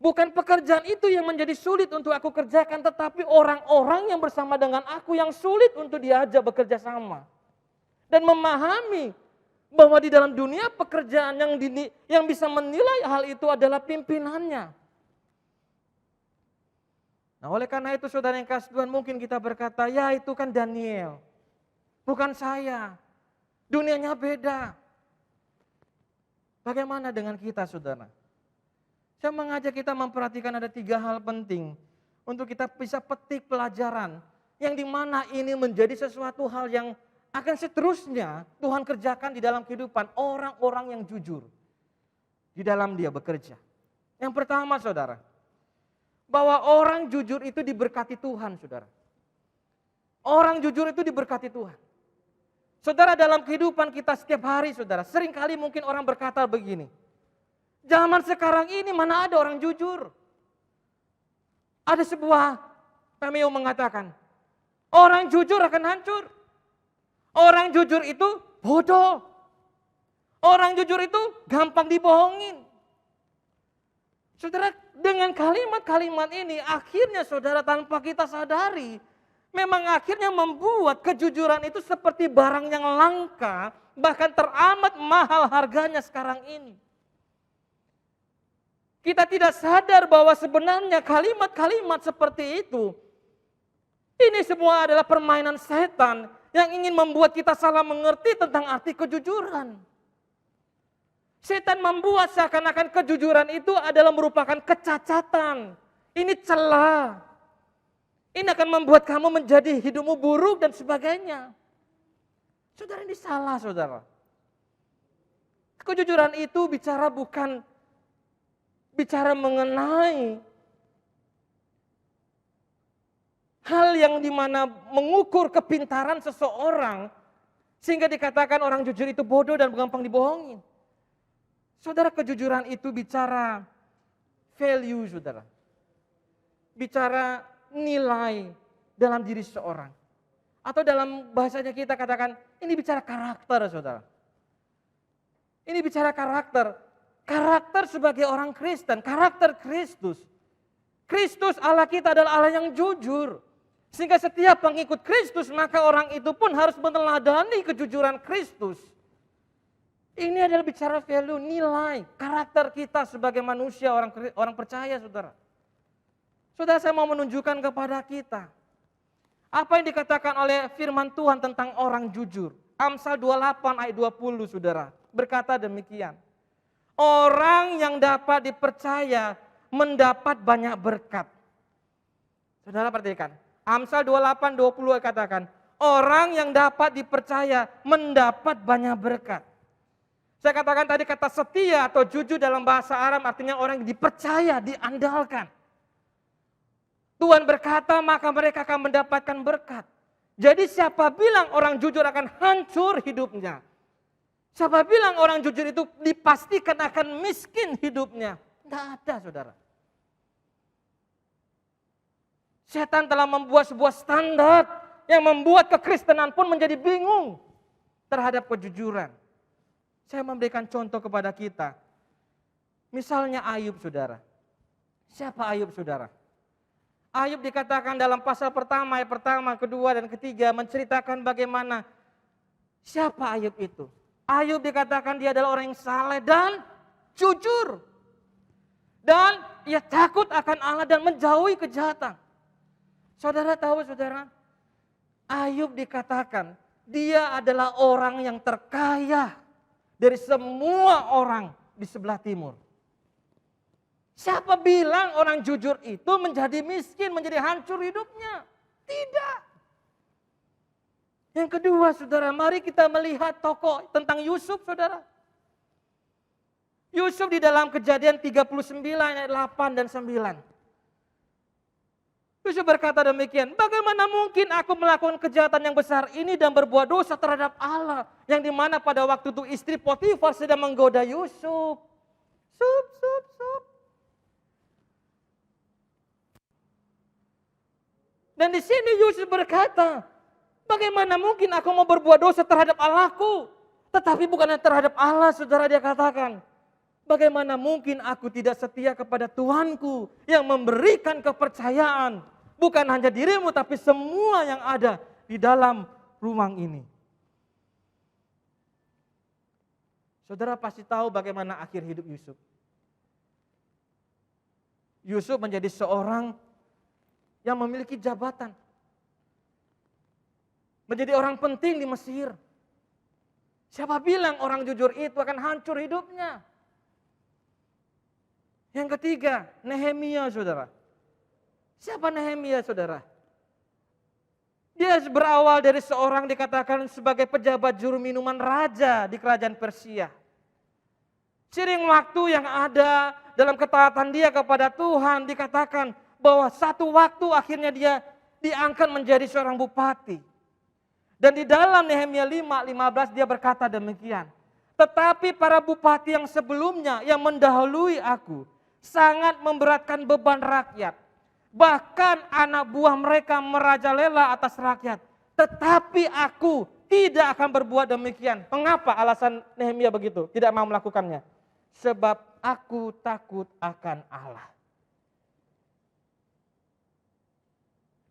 Bukan pekerjaan itu yang menjadi sulit untuk aku kerjakan, tetapi orang-orang yang bersama dengan aku yang sulit untuk diajak bekerja sama. Dan memahami bahwa di dalam dunia pekerjaan yang bisa menilai hal itu adalah pimpinannya. Nah, oleh karena itu saudara yang kasih Tuhan, mungkin kita berkata, ya itu kan Daniel, bukan saya. Dunianya beda. Bagaimana dengan kita saudara? Saya mengajak kita memperhatikan ada 3 hal penting untuk kita bisa petik pelajaran yang dimana ini menjadi sesuatu hal yang akan seterusnya Tuhan kerjakan di dalam kehidupan orang-orang yang jujur di dalam dia bekerja. Yang pertama saudara, bahwa orang jujur itu diberkati Tuhan saudara. Orang jujur itu diberkati Tuhan. Saudara, dalam kehidupan kita setiap hari saudara, seringkali mungkin orang berkata begini, zaman sekarang ini mana ada orang jujur. Ada sebuah cameo mengatakan, orang jujur akan hancur. Orang jujur itu bodoh. Orang jujur itu gampang dibohongin. Saudara, dengan kalimat-kalimat ini akhirnya saudara tanpa kita sadari, memang akhirnya membuat kejujuran itu seperti barang yang langka, bahkan teramat mahal harganya sekarang ini. Kita tidak sadar bahwa sebenarnya kalimat-kalimat seperti itu, ini semua adalah permainan setan yang ingin membuat kita salah mengerti tentang arti kejujuran. Setan membuat seakan-akan kejujuran itu adalah merupakan kecacatan. Ini celah. Ini akan membuat kamu menjadi hidupmu buruk dan sebagainya. Saudara, ini salah saudara. Kejujuran itu bicara mengenai hal yang dimana mengukur kepintaran seseorang sehingga dikatakan orang jujur itu bodoh dan gampang dibohongin. Saudara, kejujuran itu bicara value saudara. Bicara nilai dalam diri seseorang. Atau dalam bahasanya kita katakan ini bicara karakter saudara. Ini bicara karakter. Karakter sebagai orang Kristen, karakter Kristus. Kristus Allah kita adalah Allah yang jujur. Sehingga setiap pengikut Kristus maka orang itu pun harus meneladani kejujuran Kristus. Ini adalah bicara value, nilai, karakter kita sebagai manusia, orang percaya saudara. Saudara, saya mau menunjukkan kepada kita apa yang dikatakan oleh firman Tuhan tentang orang jujur. Amsal 28 ayat 20 saudara, berkata demikian. Orang yang dapat dipercaya mendapat banyak berkat. Saudara perhatikan, Amsal 28:20 katakan, orang yang dapat dipercaya mendapat banyak berkat. Saya katakan tadi kata setia atau jujur dalam bahasa Aram artinya orang yang dipercaya, diandalkan. Tuhan berkata maka mereka akan mendapatkan berkat. Jadi siapa bilang orang jujur akan hancur hidupnya? Siapa bilang orang jujur itu dipastikan akan miskin hidupnya? Tidak ada saudara. Setan telah membuat sebuah standar yang membuat kekristenan pun menjadi bingung terhadap kejujuran. Saya memberikan contoh kepada kita. Misalnya Ayub, saudara. Siapa Ayub, saudara? Ayub dikatakan dalam pasal pertama, ayat pertama, kedua, dan ketiga menceritakan bagaimana siapa Ayub itu. Ayub dikatakan dia adalah orang yang saleh dan jujur. Dan ia takut akan Allah dan menjauhi kejahatan. Saudara tahu, saudara, Ayub dikatakan dia adalah orang yang terkaya dari semua orang di sebelah timur. Siapa bilang orang jujur itu menjadi miskin, menjadi hancur hidupnya? Tidak. Yang kedua, saudara, mari kita melihat tokoh tentang Yusuf, saudara. Yusuf di dalam Kejadian 39 ayat 8 dan 9. Yusuf berkata demikian, bagaimana mungkin aku melakukan kejahatan yang besar ini dan berbuat dosa terhadap Allah, yang dimana pada waktu itu istri Potifar sedang menggoda Yusuf. Sup. Dan di sini Yusuf berkata, bagaimana mungkin aku mau berbuat dosa terhadap Allahku? Tetapi bukan terhadap Allah, saudara, dia katakan. Bagaimana mungkin aku tidak setia kepada Tuhanku yang memberikan kepercayaan. Bukan hanya dirimu tapi semua yang ada di dalam rumah ini. Saudara pasti tahu bagaimana akhir hidup Yusuf. Yusuf menjadi seorang yang memiliki jabatan. Menjadi orang penting di Mesir. Siapa bilang orang jujur itu akan hancur hidupnya? Yang ketiga, Nehemia, saudara. Siapa Nehemia, saudara? Dia berawal dari seorang dikatakan sebagai pejabat juru minuman raja di kerajaan Persia. Seiring waktu yang ada dalam ketaatan dia kepada Tuhan, dikatakan bahwa satu waktu akhirnya dia diangkat menjadi seorang bupati. Dan di dalam Nehemia 5:15 dia berkata demikian. Tetapi para bupati yang sebelumnya yang mendahului aku sangat memberatkan beban rakyat. Bahkan anak buah mereka merajalela atas rakyat. Tetapi aku tidak akan berbuat demikian. Mengapa alasan Nehemia begitu? Tidak mau melakukannya. Sebab aku takut akan Allah.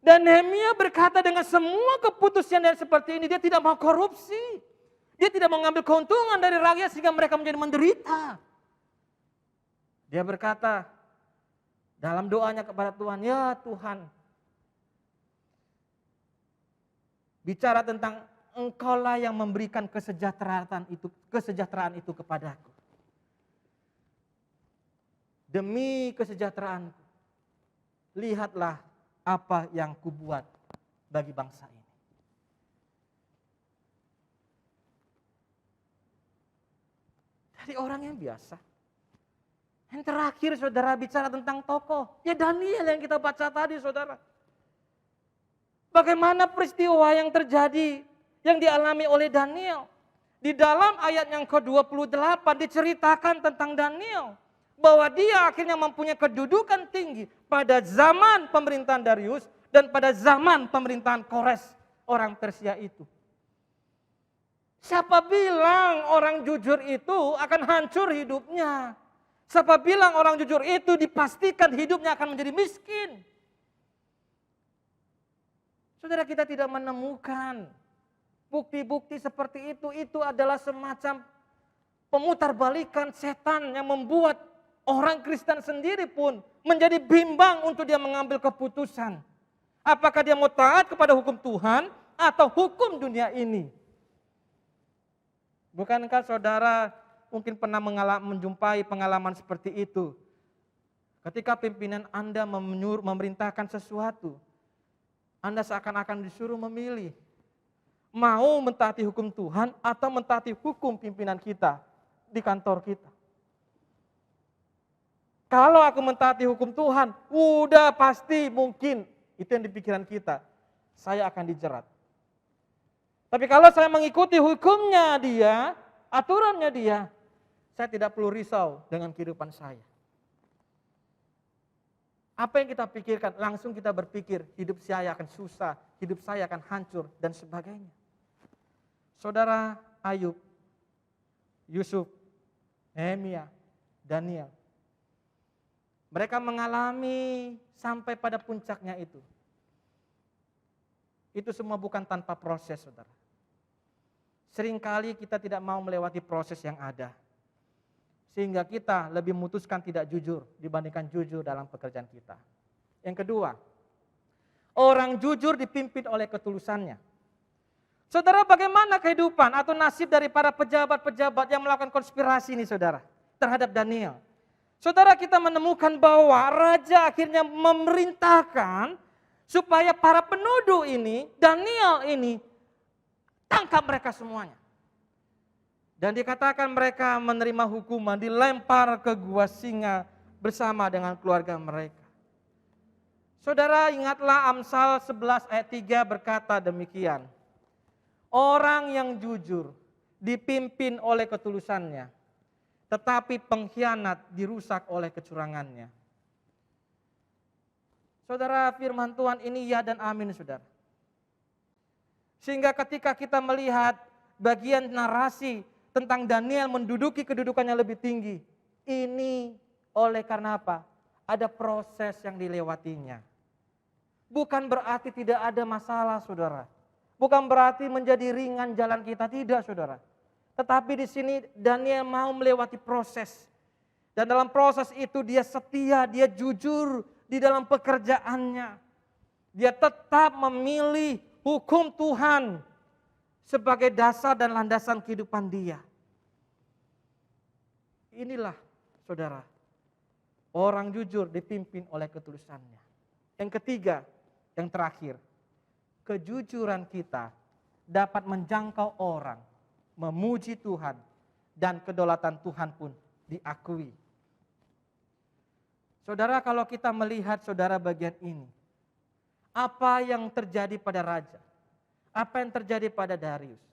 Dan Nehemia berkata dengan semua keputusan yang seperti ini, dia tidak mau korupsi. Dia tidak mau mengambil keuntungan dari rakyat sehingga mereka menjadi menderita. Dia berkata dalam doanya kepada Tuhan, ya Tuhan, bicara tentang Engkaulah yang memberikan kesejahteraan itu kepadaku. Demi kesejahteraanku, lihatlah apa yang kubuat bagi bangsa ini. Dari orang yang biasa. Yang terakhir, saudara, bicara tentang tokoh. Ya Daniel yang kita baca tadi, saudara. Bagaimana peristiwa yang terjadi, yang dialami oleh Daniel. Di dalam ayat yang ke-28 diceritakan tentang Daniel. Bahwa dia akhirnya mempunyai kedudukan tinggi pada zaman pemerintahan Darius dan pada zaman pemerintahan Kores, orang Persia itu. Siapa bilang orang jujur itu akan hancur hidupnya? Siapa bilang orang jujur itu dipastikan hidupnya akan menjadi miskin? Saudara, kita tidak menemukan bukti-bukti seperti itu. Itu adalah semacam pemutarbalikan setan yang membuat orang Kristen sendiri pun menjadi bimbang untuk dia mengambil keputusan. Apakah dia mau taat kepada hukum Tuhan atau hukum dunia ini? Bukankah saudara mungkin pernah menjumpai pengalaman seperti itu? Ketika pimpinan Anda memerintahkan sesuatu, Anda seakan-akan disuruh memilih. Mau mentaati hukum Tuhan atau mentaati hukum pimpinan kita di kantor kita. Kalau aku mentaati hukum Tuhan, udah pasti mungkin, itu yang di pikiran kita, saya akan dijerat. Tapi kalau saya mengikuti hukumnya dia, aturannya dia, saya tidak perlu risau dengan kehidupan saya. Apa yang kita pikirkan? Langsung kita berpikir, hidup saya akan susah, hidup saya akan hancur, dan sebagainya. Saudara Ayub, Yusuf, Nehemia, Daniel, mereka mengalami sampai pada puncaknya itu. Itu semua bukan tanpa proses, saudara. Seringkali kita tidak mau melewati proses yang ada. Sehingga kita lebih memutuskan tidak jujur dibandingkan jujur dalam pekerjaan kita. Yang kedua, orang jujur dipimpin oleh ketulusannya. Saudara, bagaimana kehidupan atau nasib dari para pejabat-pejabat yang melakukan konspirasi ini, saudara, terhadap Daniel? Saudara, kita menemukan bahwa raja akhirnya memerintahkan supaya para penuduh ini, Daniel ini, tangkap mereka semuanya. Dan dikatakan mereka menerima hukuman, dilempar ke gua singa bersama dengan keluarga mereka. Saudara, ingatlah Amsal 11 ayat 3 berkata demikian. Orang yang jujur dipimpin oleh ketulusannya, tetapi pengkhianat dirusak oleh kecurangannya. Saudara, firman Tuhan ini ya dan amin, saudara. Sehingga ketika kita melihat bagian narasi tentang Daniel menduduki kedudukan yang lebih tinggi, ini oleh karena apa? Ada proses yang dilewatinya. Bukan berarti tidak ada masalah, saudara. Bukan berarti menjadi ringan jalan kita, tidak, saudara. Tetapi di sini Daniel mau melewati proses. Dan dalam proses itu dia setia, dia jujur di dalam pekerjaannya. Dia tetap memilih hukum Tuhan sebagai dasar dan landasan kehidupan dia. Inilah, saudara, orang jujur dipimpin oleh ketulusannya. Yang ketiga, yang terakhir, kejujuran kita dapat menjangkau orang, memuji Tuhan, dan kedaulatan Tuhan pun diakui. Saudara, kalau kita melihat saudara bagian ini, apa yang terjadi pada raja? Apa yang terjadi pada Darius?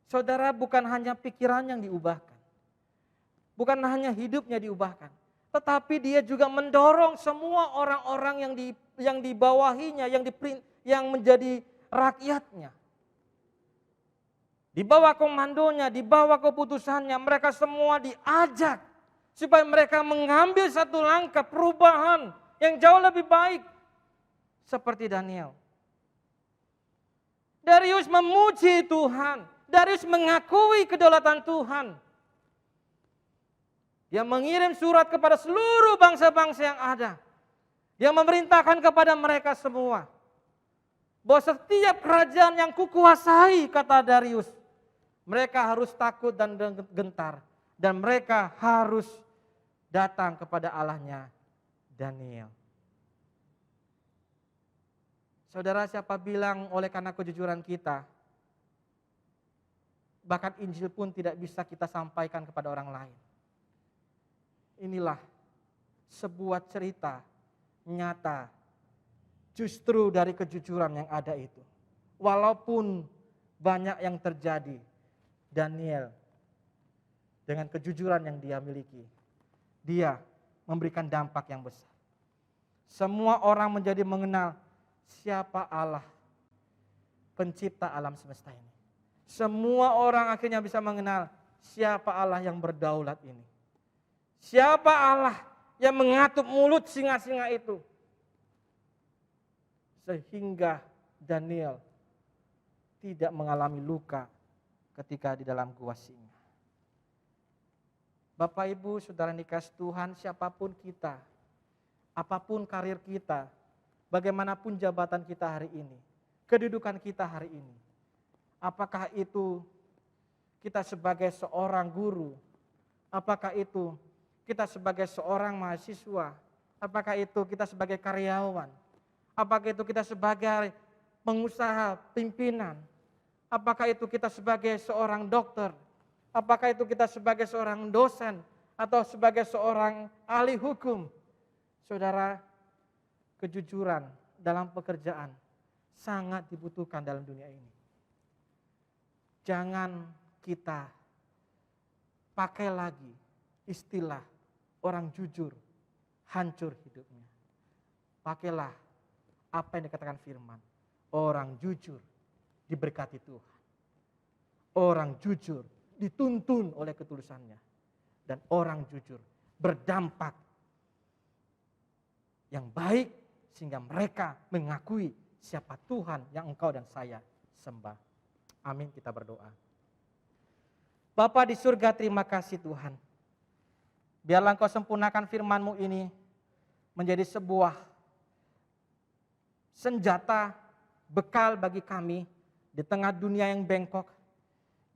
Saudara, bukan hanya pikiran yang diubahkan. Bukan hanya hidupnya diubahkan. Tetapi dia juga mendorong semua orang-orang yang dibawahinya, yang menjadi rakyatnya. Di bawah komandonya, di bawah keputusannya, mereka semua diajak supaya mereka mengambil satu langkah perubahan yang jauh lebih baik. Seperti Daniel. Darius memuji Tuhan. Darius mengakui kedaulatan Tuhan. Dia mengirim surat kepada seluruh bangsa-bangsa yang ada. Dia memerintahkan kepada mereka semua. Bahwa setiap kerajaan yang kukuasai, kata Darius, mereka harus takut dan gentar. Dan mereka harus datang kepada Allahnya Daniel. Saudara, siapa bilang oleh karena kejujuran kita, bahkan Injil pun tidak bisa kita sampaikan kepada orang lain. Inilah sebuah cerita nyata justru dari kejujuran yang ada itu. Walaupun banyak yang terjadi, Daniel dengan kejujuran yang dia miliki, dia memberikan dampak yang besar. Semua orang menjadi mengenal siapa Allah pencipta alam semesta ini. Semua orang akhirnya bisa mengenal siapa Allah yang berdaulat ini. Siapa Allah yang mengatur mulut singa-singa itu. Sehingga Daniel tidak mengalami luka ketika di dalam gua singa. Bapak, Ibu, saudara dikasih Tuhan, siapapun kita, apapun karir kita, bagaimanapun jabatan kita hari ini, kedudukan kita hari ini, apakah itu kita sebagai seorang guru, apakah itu kita sebagai seorang mahasiswa, apakah itu kita sebagai karyawan, apakah itu kita sebagai pengusaha pimpinan, apakah itu kita sebagai seorang dokter, apakah itu kita sebagai seorang dosen, atau sebagai seorang ahli hukum. Saudara, kejujuran dalam pekerjaan sangat dibutuhkan dalam dunia ini. Jangan kita pakai lagi istilah orang jujur hancur hidupnya. pakailah apa yang dikatakan firman. Orang jujur diberkati Tuhan. Orang jujur dituntun oleh ketulusannya. Dan orang jujur berdampak yang baik sehingga mereka mengakui siapa Tuhan yang engkau dan saya sembah. Amin, kita berdoa. Bapa di surga, terima kasih Tuhan. Biarlah engkau sempurnakan firman-Mu ini menjadi sebuah senjata bekal bagi kami di tengah dunia yang bengkok,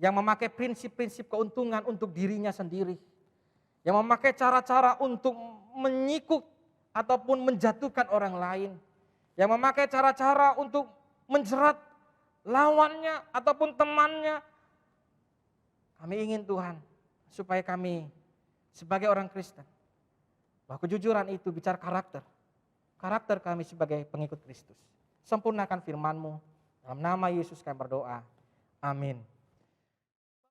yang memakai prinsip-prinsip keuntungan untuk dirinya sendiri, yang memakai cara-cara untuk menyikuk ataupun menjatuhkan orang lain, yang memakai cara-cara untuk menjerat lawannya ataupun temannya. Kami ingin Tuhan, supaya kami sebagai orang Kristen, bahwa kejujuran itu bicara karakter. Karakter kami sebagai pengikut Kristus. Sempurnakan firman-Mu. Dalam nama Yesus kami berdoa. Amin.